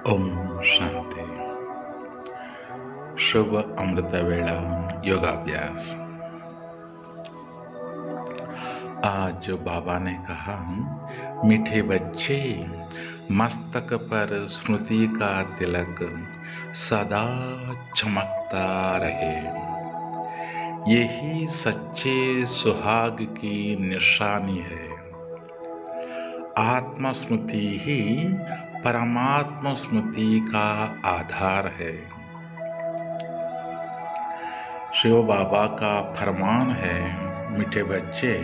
ओम शांति। शुभ अमृत वेला योगाभ्यास। आज बाबा ने कहा, मीठे बच्चे, मस्तक पर स्मृति का तिलक सदा चमकता रहे। यही सच्चे सुहाग की निशानी है। आत्म स्मृति ही परमात्म स्मृति का आधार है। शिव बाबा का फरमान है, मीठे बच्चे,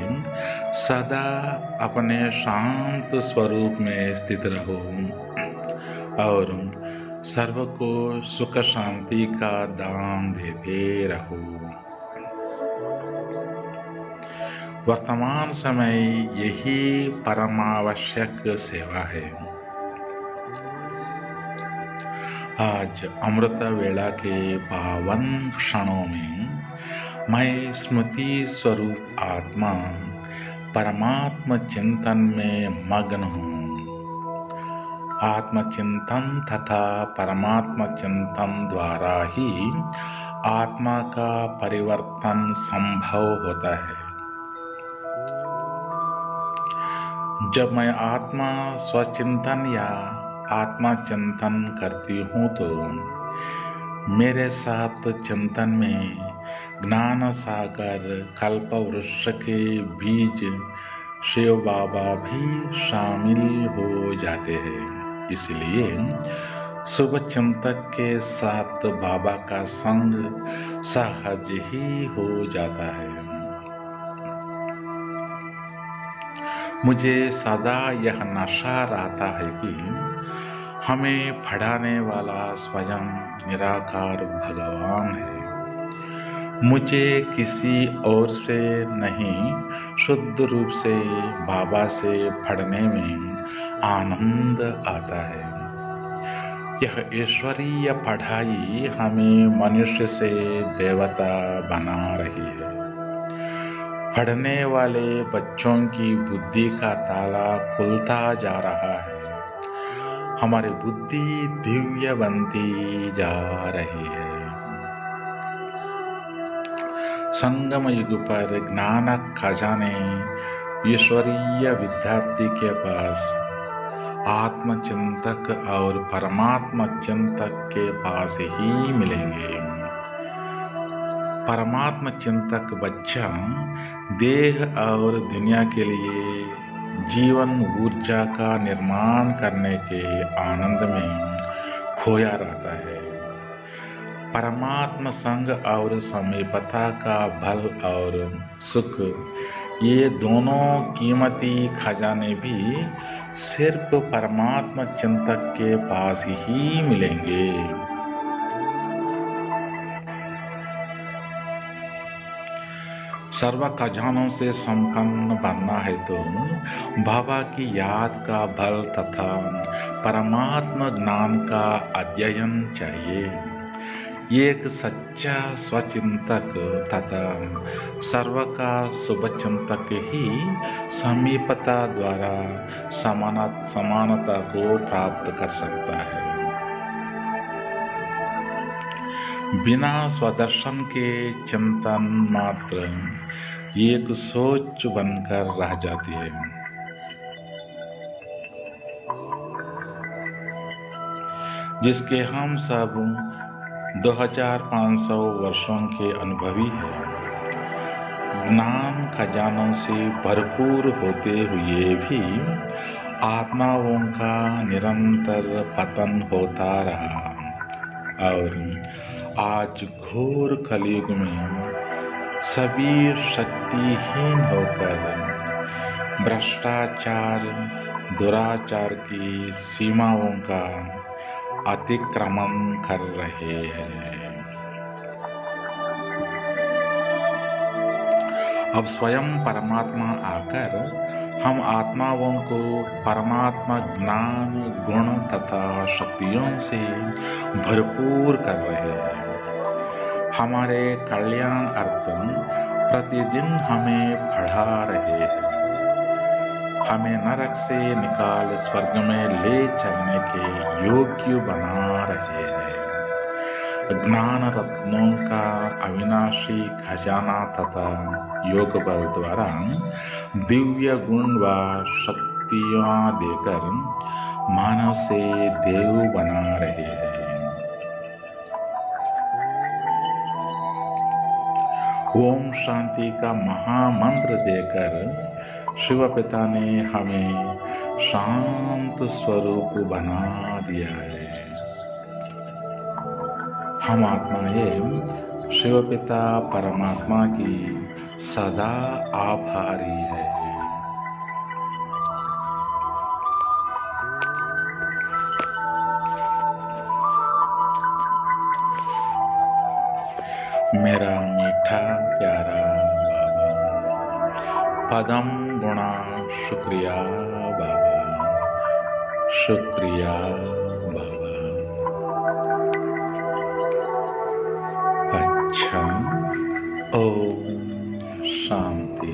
सदा अपने शांत स्वरूप में स्थित रहो और सर्व को सुख शांति का दान देते रहो। वर्तमान समय यही परमावश्यक सेवा है। आज अमृत वेला के पावन क्षणों में मैं स्मृति स्वरूप आत्मा परमात्म चिंतन में मग्न हूँ। आत्मचिंतन तथा परमात्म चिंतन द्वारा ही आत्मा का परिवर्तन संभव होता है। जब मैं आत्मा स्वचिंतन या आत्मा चिंतन करती हूँ तो मेरे साथ चिंतन में ज्ञान सागर कल्प वृक्ष के बीज शिव बाबा भी शामिल हो जाते हैं। इसलिए शुभ चिंतक के साथ बाबा का संग सहज ही हो जाता है। मुझे सदा यह नशा रहता है कि हमें पढ़ाने वाला स्वयं निराकार भगवान है। मुझे किसी और से नहीं, शुद्ध रूप से बाबा से पढ़ने में आनंद आता है। यह ईश्वरीय पढ़ाई हमें मनुष्य से देवता बना रही है। पढ़ने वाले बच्चों की बुद्धि का ताला खुलता जा रहा है। हमारी बुद्धि दिव्य बनती जा रही है। संगम युग पर ज्ञान खजाने ईश्वरीय विद्यार्थी के पास आत्मचिंतक और परमात्मा चिंतक के पास ही मिलेंगे। परमात्मा चिंतक बच्चा देह और दुनिया के लिए जीवन ऊर्जा का निर्माण करने के आनंद में खोया रहता है। परमात्मा संग और समीपता का बल और सुख, ये दोनों कीमती खजाने भी सिर्फ परमात्मा चिंतक के पास ही मिलेंगे। सर्व खजानों से संपन्न बनना है तो बाबा की याद का बल तथा परमात्मा ज्ञान का अध्ययन चाहिए। एक सच्चा स्वचिंतक तथा सर्व का शुभचिंतक ही समीपता द्वारा समानता को प्राप्त कर सकता है। बिना स्वदर्शन के चिंतन मात्र एक सोच बनकर रह जाती है। जिसके हम सब 2500 वर्षों के अनुभवी हैं। ज्ञान खजानों से भरपूर होते हुए भी आत्माओं का निरंतर पतन होता रहा और आज घोर कलयुग में सभी शक्तिहीन होकर भ्रष्टाचार, दुराचार की सीमाओं का अतिक्रमण कर रहे हैं। अब स्वयं परमात्मा आकर हम आत्माओं को परमात्मा ज्ञान, गुण तथा शक्तियों से भरपूर कर रहे हैं। हमारे कल्याण अर्थ प्रतिदिन हमें पढ़ा रहे हैं। हमें नरक से निकाल स्वर्ग में ले चलने के योग्य बना रहे हैं। ज्ञान रत्नों का अविनाशी खजाना तथा योग बल द्वारा दिव्य गुण व शक्तियां देकर मानव से देव बना रहे हैं। ओम शांति का महामंत्र देकर शिव पिता ने हमें शांत स्वरूप बना दिया है। हम आत्माएं शिव पिता परमात्मा की सदा आभारी है। मेरा मीठा प्यारा बाबा, पदम गुणा शुक्रिया बाबा, शुक्रिया बाबा। अच्छा, ओम शांति।